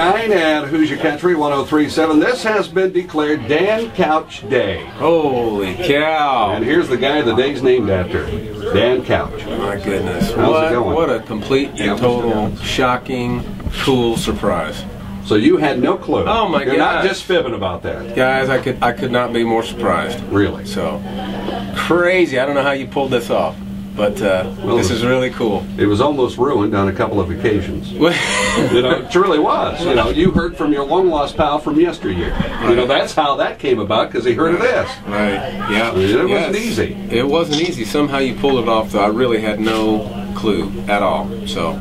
9 at Hoosier Country 103.7. This has been declared Dan Couch Day. Holy cow. And here's the guy the day's named after, Dan Couch. My goodness. How's it going? What a complete and total, shocking, cool surprise. So you had no clue. Oh my God. You're not just fibbing about that. Guys, I could not be more surprised. Really? So, crazy. I don't know how you pulled this off. But this is really cool. It was almost ruined on a couple of occasions. It truly was. You heard from your long-lost pal from yesteryear. Right. That's how that came about, because he heard of this. Right, yeah. It wasn't easy. It wasn't easy. Somehow you pulled it off, though. I really had no clue at all. So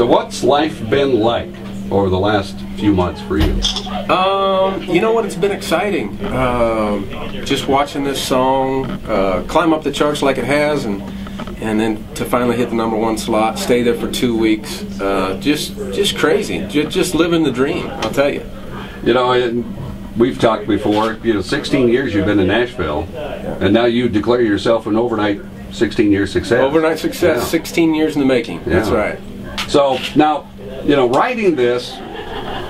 what's life been like over the last few months for you? You know what? It's been exciting. Just watching this song climb up the charts like it has, and then to finally hit the #1 slot, stay there for 2 weeks, just crazy, just living the dream, I'll tell you. We've talked before, 16 years you've been in Nashville, and now you declare yourself an overnight 16-year success. Overnight success, yeah. 16 years in the making, that's right. So now, writing this,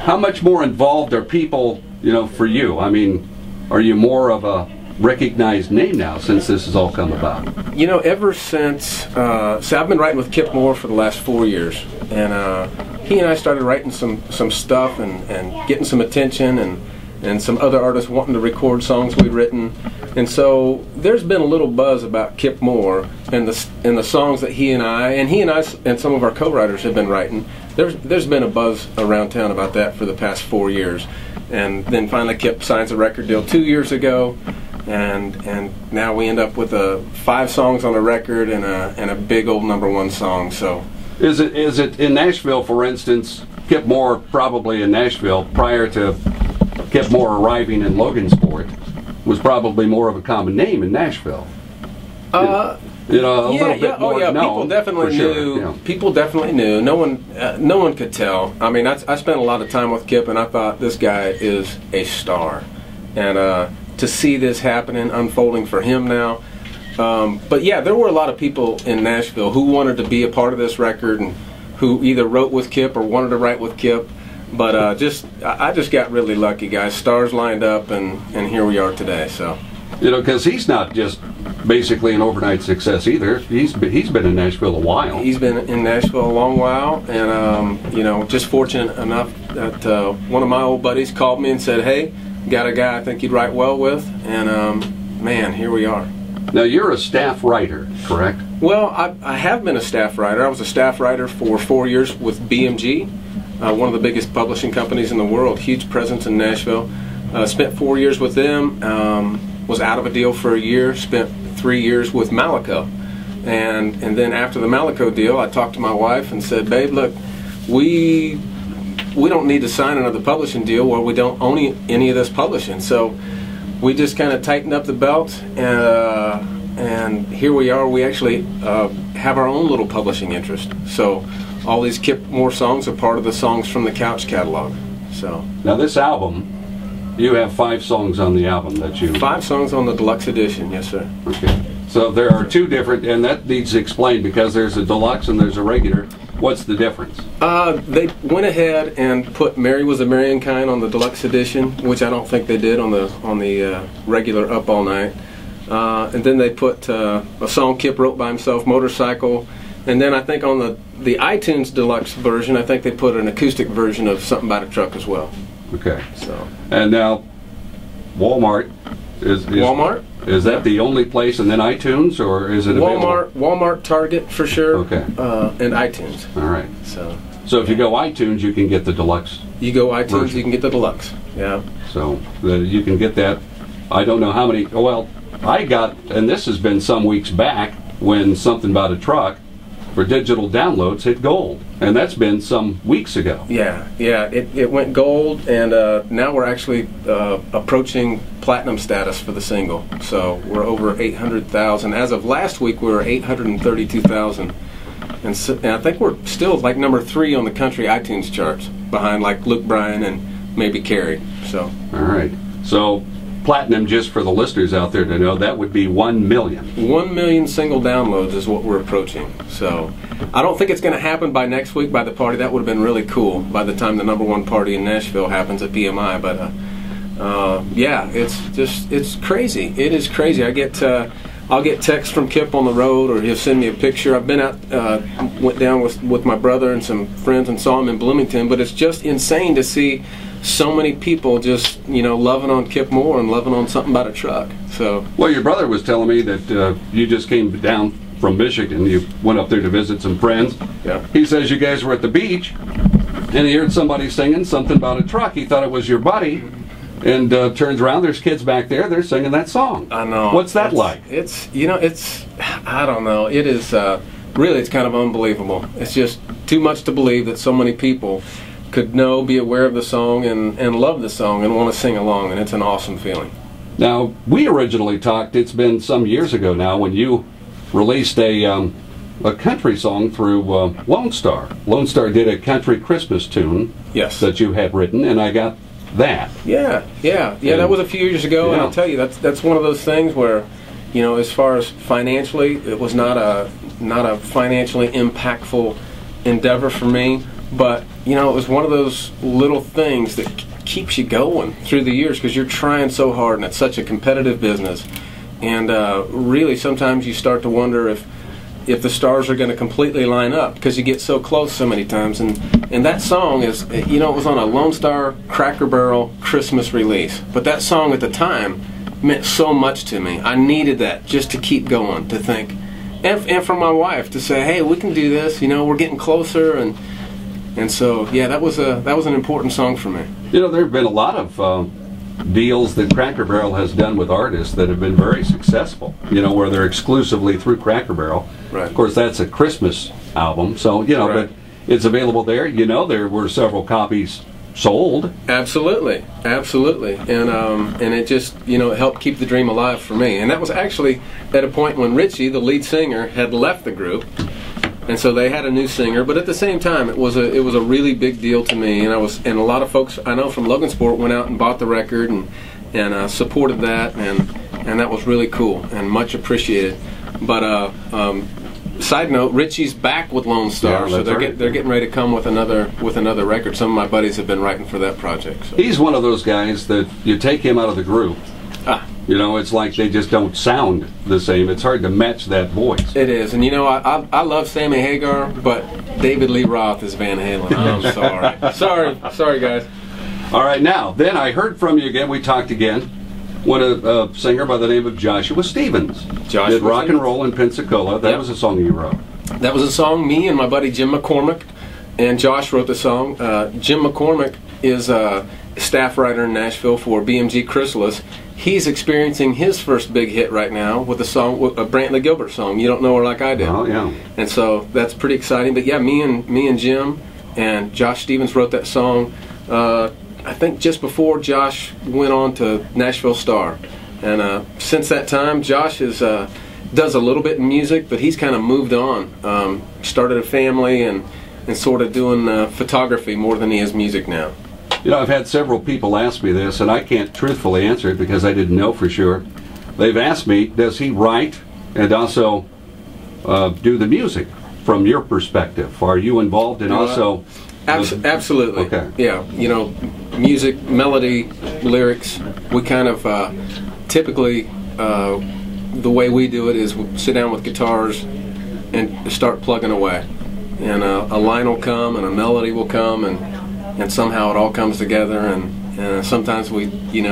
how much more involved are people, for you? I mean, are you more of a recognized name now since this has all come about? Ever since, I've been writing with Kip Moore for the last 4 years, and he and I started writing some stuff and getting some attention, and some other artists wanting to record songs we'd written, and so there's been a little buzz about Kip Moore and the songs that he and I and some of our co-writers have been writing. There's been a buzz around town about that for the past 4 years, and then finally Kip signs a record deal 2 years ago. And now we end up with 5 songs on a record and a big old #1 song. So is it in Nashville, for instance? Kip Moore probably in Nashville prior to Kip Moore arriving in Logansport was probably more of a common name in Nashville. A little bit more known. People definitely knew. Sure. Yeah. People definitely knew. No one could tell. I mean, I spent a lot of time with Kip, and I thought this guy is a star, and to see this happening, unfolding for him now. But yeah, there were a lot of people in Nashville who wanted to be a part of this record and who either wrote with Kip or wanted to write with Kip. But I just got really lucky, guys. Stars lined up, and here we are today. So, because he's not just basically an overnight success either. He's been in Nashville a while. He's been in Nashville a long while, and just fortunate enough that one of my old buddies called me and said, "Hey, got a guy I think you'd write well with," and man, here we are. Now you're a staff writer, correct? Well, I have been a staff writer. I was a staff writer for 4 years with BMG, one of the biggest publishing companies in the world, huge presence in Nashville. Spent 4 years with them, was out of a deal for a year, spent 3 years with Malaco. And then after the Malaco deal, I talked to my wife and said, "Babe, look, we don't need to sign another publishing deal where we don't own any of this publishing." So we just kind of tightened up the belt, and here we are. We actually have our own little publishing interest. So all these Kip Moore songs are part of the Songs from the Couch catalog. So now this album, you have 5 songs on the album that you... 5 songs on the deluxe edition, yes sir. Okay. So there are 2 different, and that needs to explain because there's a deluxe and there's a regular. What's the difference? They went ahead and put "Mary Was a Marrying Kind" on the deluxe edition, which I don't think they did on the regular Up All Night. And then they put a song Kip wrote by himself, "Motorcycle," and then I think on the iTunes deluxe version, I think they put an acoustic version of "Something About a Truck" as well. Okay. So. And now, Walmart is Walmart. Is that the only place, and then iTunes, or is it available? Walmart, Target for sure. Okay. And iTunes. All right. So if you go iTunes, you can get the deluxe. You go iTunes, version. you can get the deluxe. Yeah. So you can get that. I don't know how many. Well, I got, and this has been some weeks back when Something About a Truck for digital downloads hit gold, and that's been some weeks ago. Yeah. It went gold, and now we're actually approaching platinum status for the single. So we're over 800,000. As of last week, we were 832,000, and I think we're still like #3 on the country iTunes charts, behind like Luke Bryan and maybe Carrie. So. All right. So platinum, just for the listeners out there to know, that would be 1 million. 1 million single downloads is what we're approaching. So I don't think it's going to happen by next week by the party. That would have been really cool by the time the #1 party in Nashville happens at BMI. But yeah, it's crazy. It is crazy. I'll get texts from Kip on the road, or he'll send me a picture. I've been out, went down with my brother and some friends and saw him in Bloomington. But it's just insane to see so many people just, loving on Kip Moore and loving on Something About a Truck. So. Well, your brother was telling me that you just came down from Michigan. You went up there to visit some friends. Yeah. He says you guys were at the beach, and he heard somebody singing something about a truck. He thought it was your buddy, and turns around, there's kids back there. They're singing that song. I know. What's that like? I don't know. It is really, it's kind of unbelievable. It's just too much to believe that so many people could be aware of the song and love the song and want to sing along, and it's an awesome feeling. Now, we originally talked, it's been some years ago now, when you released a country song through Lone Star. Lone Star did a country Christmas tune. Yes. That you had written, and I got that. Yeah, that was a few years ago, and I'll tell you, that's one of those things where, as far as financially, it was not a financially impactful endeavor for me, but it was one of those little things that keeps you going through the years, because you're trying so hard, and it's such a competitive business, and really sometimes you start to wonder if the stars are going to completely line up, because you get so close so many times. And that song is, it was on a Lone Star Cracker Barrel Christmas release, but that song at the time meant so much to me. I needed that just to keep going, to think, and from my wife to say, hey, we can do this, we're getting closer, and so yeah, that was an important song for me. There have been a lot of deals that Cracker Barrel has done with artists that have been very successful, where they're exclusively through Cracker Barrel. Right. Of course, that's a Christmas album, so, right. But it's available there. There were several copies sold. Absolutely. And it just, it helped keep the dream alive for me. And that was actually at a point when Richie, the lead singer, had left the group. And so they had a new singer, but at the same time, it was a really big deal to me, and a lot of folks I know from Logansport went out and bought the record and supported that, and that was really cool and much appreciated. But side note, Richie's back with Lone Star, so they're getting ready to come with another record. Some of my buddies have been writing for that project. So. He's one of those guys that you take him out of the group. It's like they just don't sound the same. It's hard to match that voice. It is. And I love Sammy Hagar, but David Lee Roth is Van Halen. I'm sorry. Sorry, guys. All right, now, then I heard from you again. We talked again when a singer by the name of Joshua Stevens did Rock and Roll in Pensacola. That was a song you wrote. That was a song me and my buddy Jim McCormick and Josh wrote the song. Jim McCormick is a staff writer in Nashville for BMG Chrysalis. He's experiencing his first big hit right now with a Brantley Gilbert song, You Don't Know Her Like I Do. Oh, yeah. And so that's pretty exciting. But yeah, me and Jim and Josh Stevens wrote that song, I think just before Josh went on to Nashville Star. And since that time, Josh does a little bit in music, but he's kind of moved on. Started a family and sort of doing photography more than he is music now. I've had several people ask me this, and I can't truthfully answer it because I didn't know for sure. They've asked me, does he write and also do the music from your perspective? Are you involved in also... Absolutely. Okay. Yeah, music, melody, lyrics, we kind of typically, the way we do it is we sit down with guitars and start plugging away. And a line will come and a melody will come and somehow it all comes together, and sometimes we,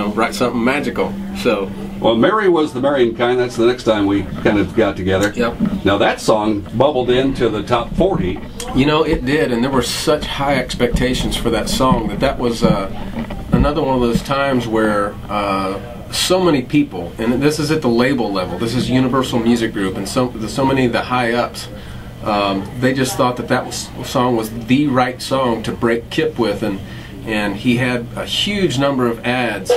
write something magical. So. Well, Mary Was the Marrying Kind, that's the next time we kind of got together. Yep. Now that song bubbled into the top 40. It did, and there were such high expectations for that song that was another one of those times where so many people, and this is at the label level, this is Universal Music Group, and so many of the high-ups, they just thought that song was the right song to break Kip with, and he had a huge number of ads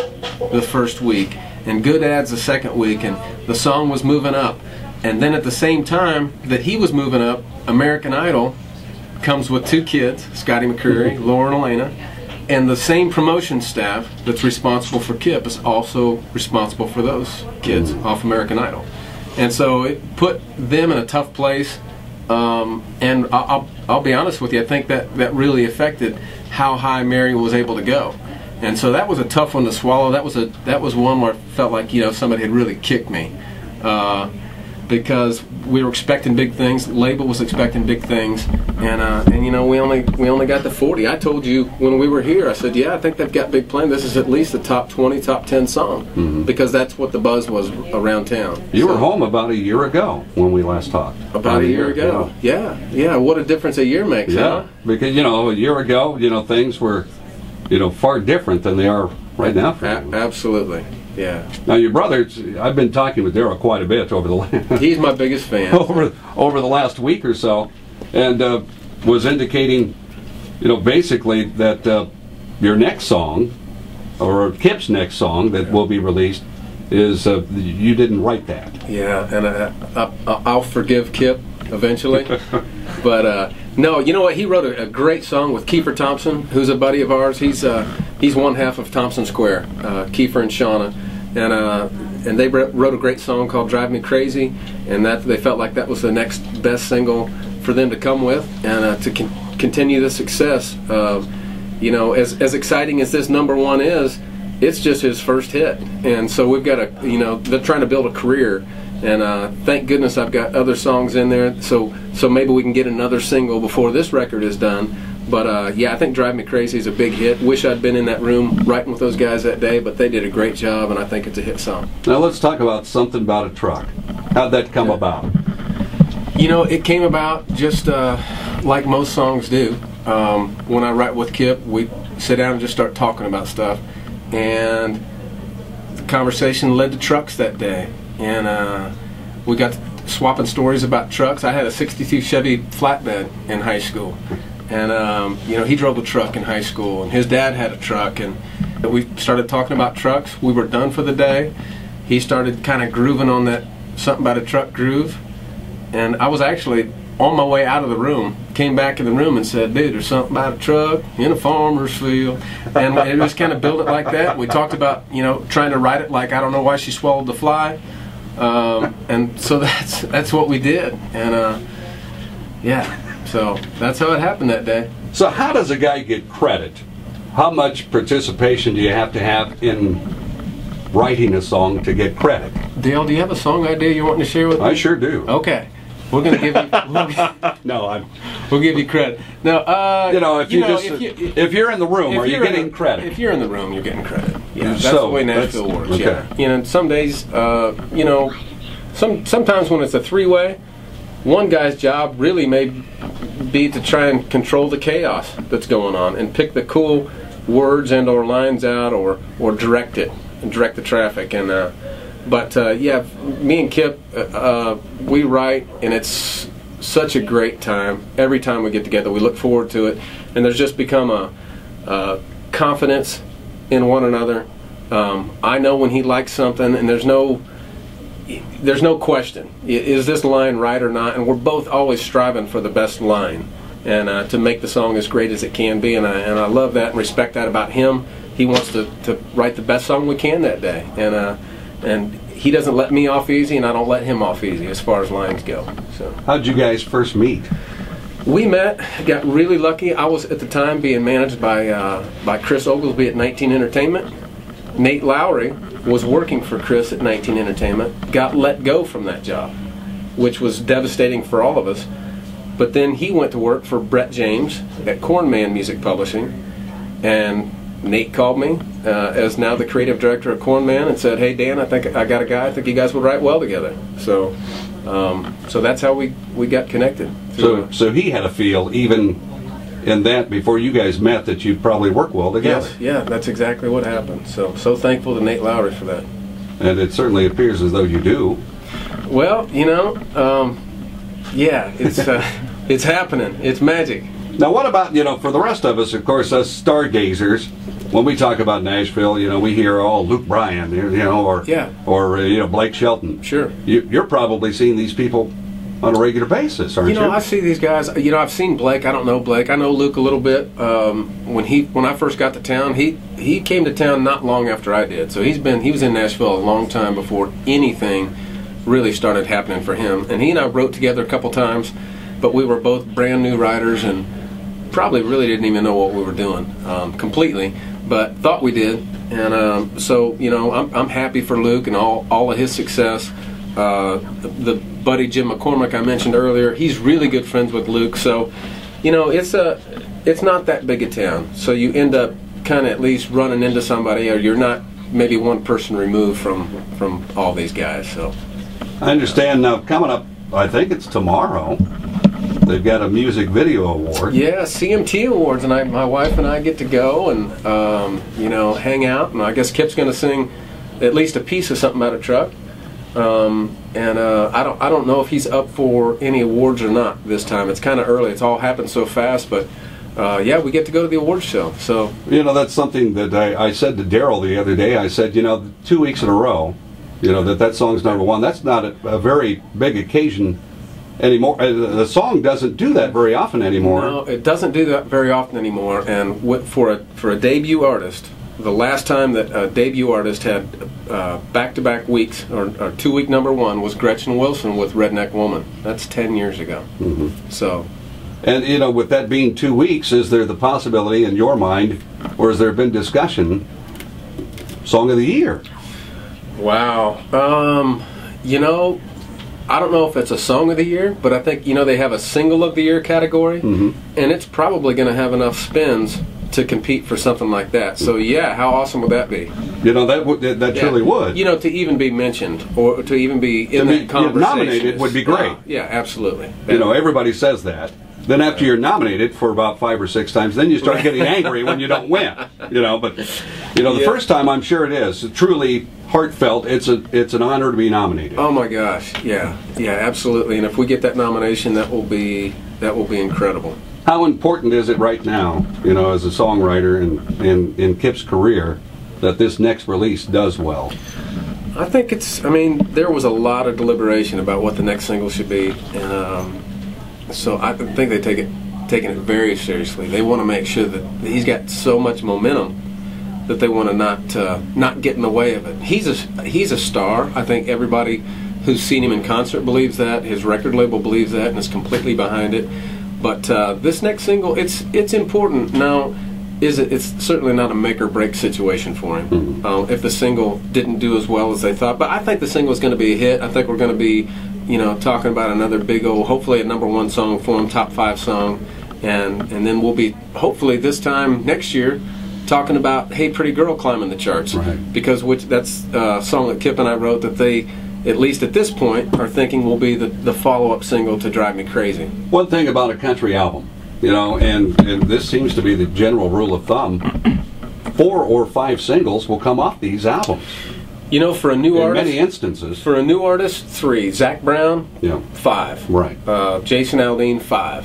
the first week and good ads the second week, and the song was moving up. And then at the same time that he was moving up, American Idol comes with two kids, Scotty McCreery, Laura and Elena, and the same promotion staff that's responsible for Kip is also responsible for those kids off American Idol. And so it put them in a tough place. And I'll be honest with you, I think that really affected how high Mary was able to go. And so that was a tough one to swallow. That was one where I felt like, you know, somebody had really kicked me. Because we were expecting big things, the label was expecting big things, and you know, we only got to 40. I told you when we were here, I said, yeah, I think they've got big plans. This is at least a top 20, top 10 song, because that's what the buzz was around town. You were home about a year ago when we last talked. About a year ago. Yeah. What a difference a year makes, huh? Because, you know, a year ago, you know, things were, you know, far different than they are right now for you. Absolutely. Yeah. Now your brother, I've been talking with Daryl quite a bit over the last he's my biggest fan over the last week or so, and was indicating, you know, basically that your next song, or Kip's next song that will be released, is you didn't write that. Yeah, and I'll forgive Kip eventually, but no, you know what? He wrote a great song with Kiefer Thompson, who's a buddy of ours. He's one half of Thompson Square, Kiefer and Shauna, and they wrote a great song called "Drive Me Crazy," and that they felt like that was the next best single for them to come with, and to continue the success. You know, as exciting as this #1 is, it's just his first hit, and so we've got you know, they're trying to build a career. And thank goodness I've got other songs in there, so maybe we can get another single before this record is done. But yeah, I think "Drive Me Crazy" is a big hit. Wish I'd been in that room writing with those guys that day, but they did a great job, and I think it's a hit song. Now let's talk about "Something About a Truck." How'd that come about? You know, it came about just like most songs do. When I write with Kip, we sit down and just start talking about stuff, and the conversation led to trucks that day. And we got swapping stories about trucks. I had a '62 Chevy flatbed in high school, and you know, he drove a truck in high school, and his dad had a truck, and we started talking about trucks. We were done for the day. He started kind of grooving on that "Something About a Truck" groove, and I was actually on my way out of the room, came back in the room and said, "Dude, there's something about a truck in a farmer's field," and it just kind of built it like that. We talked about, you know, trying to write it like "I Don't Know Why She Swallowed the Fly." And so that's what we did, and yeah, so that's how it happened that day. So how does a guy get credit? How much participation do you have to have in writing a song to get credit? Dale, do you have a song idea you're wanting to share with me? I sure do. Okay, we're going to give you we'll give you credit. No, you know, if you're in the room, are you getting credit? If you're in the room, you're getting credit. Yeah, that's the way Nashville works. Okay. Yeah, you know, some days, you know, sometimes when it's a three-way, one guy's job really may be to try and control the chaos that's going on and pick the cool words and or lines out, or direct it and direct the traffic. And but yeah, me and Kip, we write, and it's such a great time. Every time we get together, we look forward to it, and there's just become a confidence in one another. I know when he likes something, and there's no question, is this line right or not? And we're both always striving for the best line, and to make the song as great as it can be. And I love that and respect that about him. He wants to write the best song we can that day, and he doesn't let me off easy, and I don't let him off easy as far as lines go. So how'd you guys first meet? We met, got really lucky. I was at the time being managed by Chris Oglesby at 19 Entertainment. Nate Lowry was working for Chris at 19 Entertainment, got let go from that job, which was devastating for all of us. But then he went to work for Brett James at Cornman Music Publishing, and Nate called me as now the creative director of Cornman and said, "Hey Dan, I think I got a guy. I think you guys would write well together." So that's how we got connected. So he had a feel even in that before you guys met that you'd probably work well together. Yes, yeah, that's exactly what happened. So thankful to Nate Lowry for that. And it certainly appears as though you do. Well, you know, yeah, it's happening. It's magic. Now, what about, you know, for the rest of us, of course, us stargazers, when we talk about Nashville, you know, we hear, oh, Luke Bryan, you know, or you know, Blake Shelton. Sure. You're probably seeing these people on a regular basis, aren't you? You know, I see these guys. You know, I've seen Blake. I don't know Blake. I know Luke a little bit. When I first got to town, he came to town not long after I did. So he was in Nashville a long time before anything really started happening for him. And he and I wrote together a couple times, but we were both brand new writers and probably really didn't even know what we were doing completely, but thought we did. And so, you know, I'm happy for Luke and all of his success. The buddy Jim McCormick I mentioned earlier, he's really good friends with Luke. So, you know, it's not that big a town. So you end up kind of at least running into somebody, or you're not maybe one person removed from all these guys. So I understand now. Coming up, I think it's tomorrow. They've got a music video award. Yeah, CMT Awards, and my wife and I get to go and you know, hang out. And I guess Kip's going to sing at least a piece of something out of Truck. I don't know if he's up for any awards or not this time. It's kind of early. It's all happened so fast, but yeah, we get to go to the awards show. So you know, that's something that I said to Daryl the other day. I said, you know, 2 weeks in a row, you know, that song's #1. That's not a very big occasion anymore. The song doesn't do that very often anymore. No, it doesn't do that very often anymore. And for a debut artist, the last time that a debut artist had back-to-back weeks or 2-week #1 was Gretchen Wilson with Redneck Woman. That's 10 years ago. Mm-hmm. So, and you know, with that being 2 weeks, is there the possibility in your mind, or has there been discussion, Song of the Year? Wow. You know, I don't know if it's a Song of the Year, but I think, you know, they have a Single of the Year category, mm-hmm. and it's probably going to have enough spins to compete for something like that. So yeah, how awesome would that be? You know, that truly would. You know, to even be mentioned or to even be in that conversation, nominated would be great. Yeah, absolutely. You know, everybody says that. Then after you're nominated for about 5 or 6 times, then you start getting angry when you don't win. You know, but you know, the first time, I'm sure it is truly heartfelt. It's an honor to be nominated. Oh my gosh, yeah, absolutely. And if we get that nomination, that will be incredible. How important is it right now, you know, as a songwriter and in Kip's career, that this next release does well? I think I mean, there was a lot of deliberation about what the next single should be, and so I think they taking it very seriously. They want to make sure that he's got so much momentum that they want to not get in the way of it. He's a star. I think everybody who's seen him in concert believes that. His record label believes that and is completely behind it. But this next single, it's important. Now, it's certainly not a make or break situation for him. Mm-hmm. If the single didn't do as well as they thought, but I think the single is going to be a hit. I think we're going to be, you know, talking about another big old, hopefully a #1 song for him, top 5 song, and then we'll be hopefully this time next year talking about Hey Pretty Girl climbing the charts, right? Because that's a song that Kip and I wrote that they, at least at this point, are thinking will be the follow-up single to Drive Me Crazy. One thing about a country album, you know, and this seems to be the general rule of thumb, 4 or 5 singles will come off these albums. You know, for a new artist, in many instances. For a new artist, 3. Zach Brown, yeah. 5. Right. Jason Aldean, 5.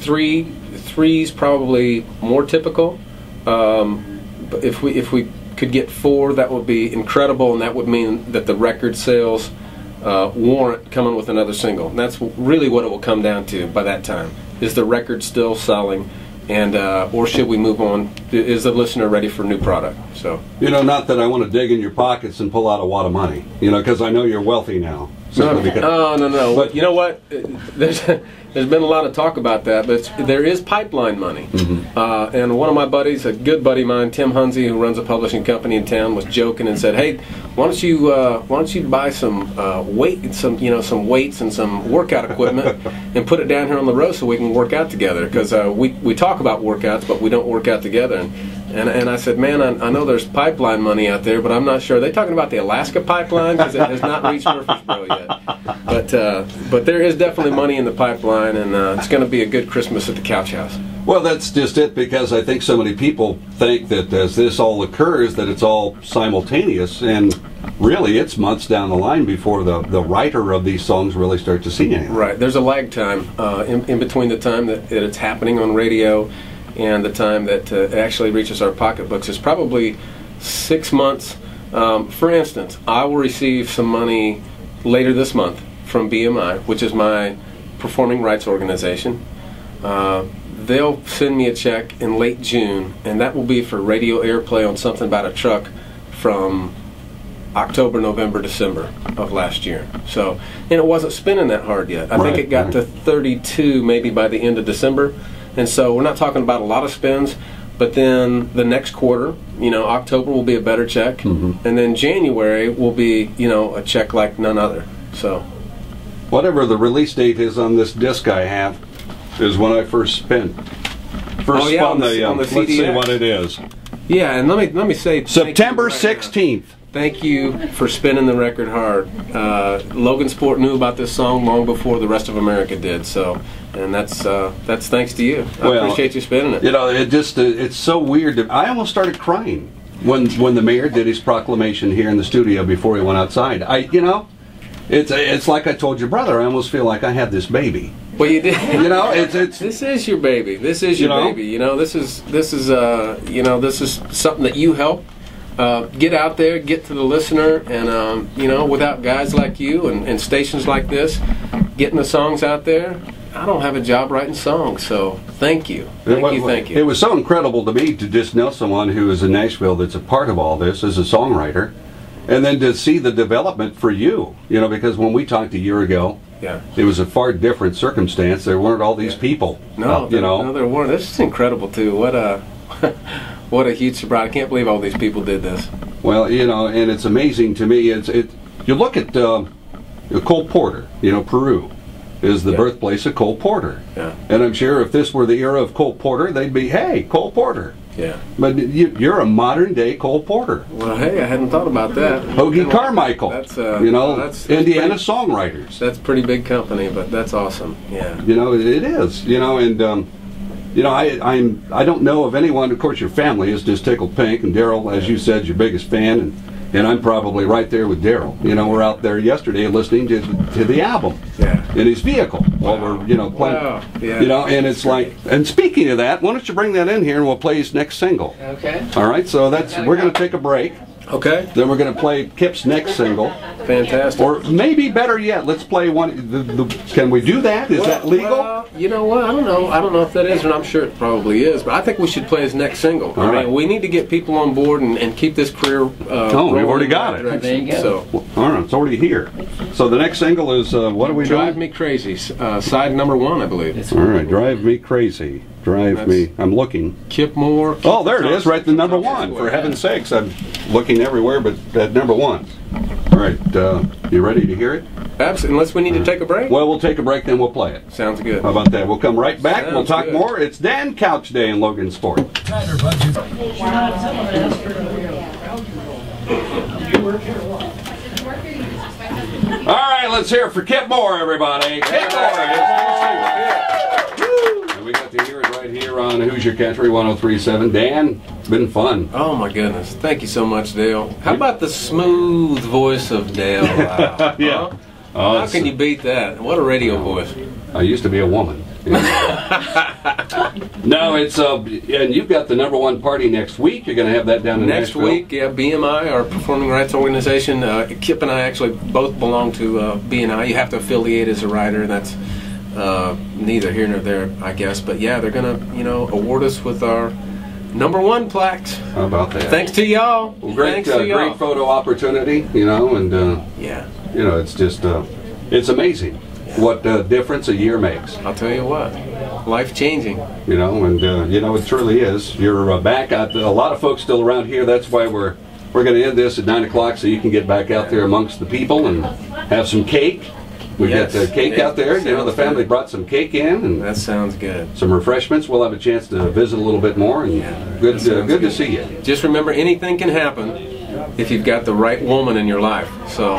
3's probably more typical. But if we could get 4, that would be incredible, and that would mean that the record sales warrant coming with another single. And that's really what it will come down to by that time. Is the record still selling, and or should we move on? Is the listener ready for new product? So, you know, not that I want to dig in your pockets and pull out a wad of money, you know, because I know you're wealthy now. No. But you know what? There's been a lot of talk about that, but there is pipeline money. Mm-hmm. And one of my buddies, a good buddy of mine, Tim Hunzy, who runs a publishing company in town, was joking and said, "Hey, why don't you buy some some weights and some workout equipment and put it down here on the road so we can work out together? Because we talk about workouts, but we don't work out together." And I said, "Man, I know there's pipeline money out there, but I'm not sure. Are they talking about the Alaska pipeline? Because it has not reached Murfreesboro yet. But there is definitely money in the pipeline, and it's going to be a good Christmas at the Couch House." Well, that's just it, because I think so many people think that as this all occurs, that it's all simultaneous, and really it's months down the line before the writer of these songs really start to see anything. Right. There's a lag time in between the time that it's happening on radio and the time that it actually reaches our pocketbooks. Is probably 6 months. For instance, I will receive some money later this month from BMI, which is my performing rights organization. They'll send me a check in late June, and that will be for radio airplay on Something About a Truck from October, November, December of last year. So, and it wasn't spinning that hard yet. I think it got to 32 maybe by the end of December. And so we're not talking about a lot of spins, but then the next quarter, you know, October will be a better check, and then January will be, you know, a check like none other. So, whatever the release date is on this disc I have is when I first spun. First spun the let's see what it is. Yeah, and let me say September 16th. Thank you for spinning the record hard. Logan Sport knew about this song long before the rest of America did. So, and that's thanks to you. I appreciate you spinning it. You know, it just it's so weird. I almost started crying when the mayor did his proclamation here in the studio before he went outside. You know, it's like I told your brother. I almost feel like I had this baby. Well, you did. You know, it's this is your baby. This is your baby. You know, this is you know, this is something that you help. Get out there, get to the listener, and you know, without guys like you and stations like this getting the songs out there, I don't have a job writing songs. So thank you, thank you. It was so incredible to me to just know someone who is in Nashville that's a part of all this as a songwriter, and then to see the development for you. You know, because when we talked a year ago, it was a far different circumstance. There weren't all these people. No, no, there weren't. This is incredible too. What a what a huge surprise! I can't believe all these people did this. Well, you know, and it's amazing to me. You look at Cole Porter. You know, Peru is the birthplace of Cole Porter. Yeah. And I'm sure if this were the era of Cole Porter, they'd be, hey, Cole Porter. Yeah. But you're a modern day Cole Porter. Well, hey, I hadn't thought about that. Hoagie Carmichael. That's you know, that's Indiana songwriters. That's pretty big company, but that's awesome. Yeah. You know, it is. You know, and. You know, I don't know of anyone. Of course, your family is just tickled pink, and Daryl, as you said, is your biggest fan, and I'm probably right there with Daryl. You know, we're out there yesterday listening to the album in his vehicle while we're playing. You know, and it's like. And speaking of that, why don't you bring that in here and we'll play his next single? Okay. All right. So we're going to take a break. Okay. Then we're going to play Kip's next single. Fantastic. Or maybe better yet, let's play one. Can we do that? Is that legal? Well, you know what? I don't know. I don't know if that is, and I'm sure it probably is. But I think we should play his next single. All right. I mean, we need to get people on board and keep this career. We've already got it. There you go. So, all right, it's already here. So the next single is what are we doing? Drive Me Crazy, side number 1, I believe. All right, Drive Me Crazy. I'm looking. Kip Moore. Oh, there it is, right, the number 1. For heaven's sakes, I'm looking everywhere but at number 1. All right, you ready to hear it? Absolutely, unless we need to take a break. Well, we'll take a break, then we'll play it. Sounds good. How about that? We'll come right back. We'll talk more. It's Dan Couch Day in Logan Sport. All right, let's hear it for Kip Moore, everybody. Kip Moore. We got to hear it right here on Hoosier Country 103.7. Dan, it's been fun. Oh my goodness. Thank you so much, Dale. How about the smooth voice of Dale? Wow. Yeah. Huh? How can you beat that? What a radio voice. I used to be a woman. No, it's and you've got the number 1 party next week. You're going to have that down in next Nashville. Week. Yeah, BMI, our performing rights organization. Kip and I actually both belong to BMI. You have to affiliate as a writer. That's neither here nor there, I guess. But yeah, they're going to award us with our number 1 plaques. How about that? Thanks to y'all. Well, great photo opportunity. And yeah, it's just it's amazing. What difference a year makes. I'll tell you what, life-changing. And it truly is. You're back out. A lot of folks still around here. That's why we're going to end this at 9 o'clock so you can get back out there amongst the people and have some cake. We've got cake out there. The family brought some cake in. And that sounds good. Some refreshments. We'll have a chance to visit a little bit more. And good to see you. Just remember, anything can happen if you've got the right woman in your life. So,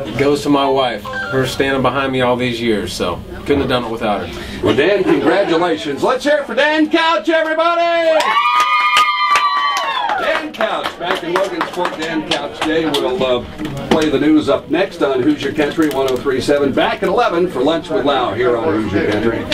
it goes to my wife. Her standing behind me all these years, so couldn't have done it without her. Well, Dan, congratulations. Let's hear it for Dan Couch, everybody! Dan Couch, back in Logan Sport, Dan Couch Day. We'll play the news up next on Hoosier Country 103.7. Back at 11 for Lunch with Lowe here on Hoosier Country.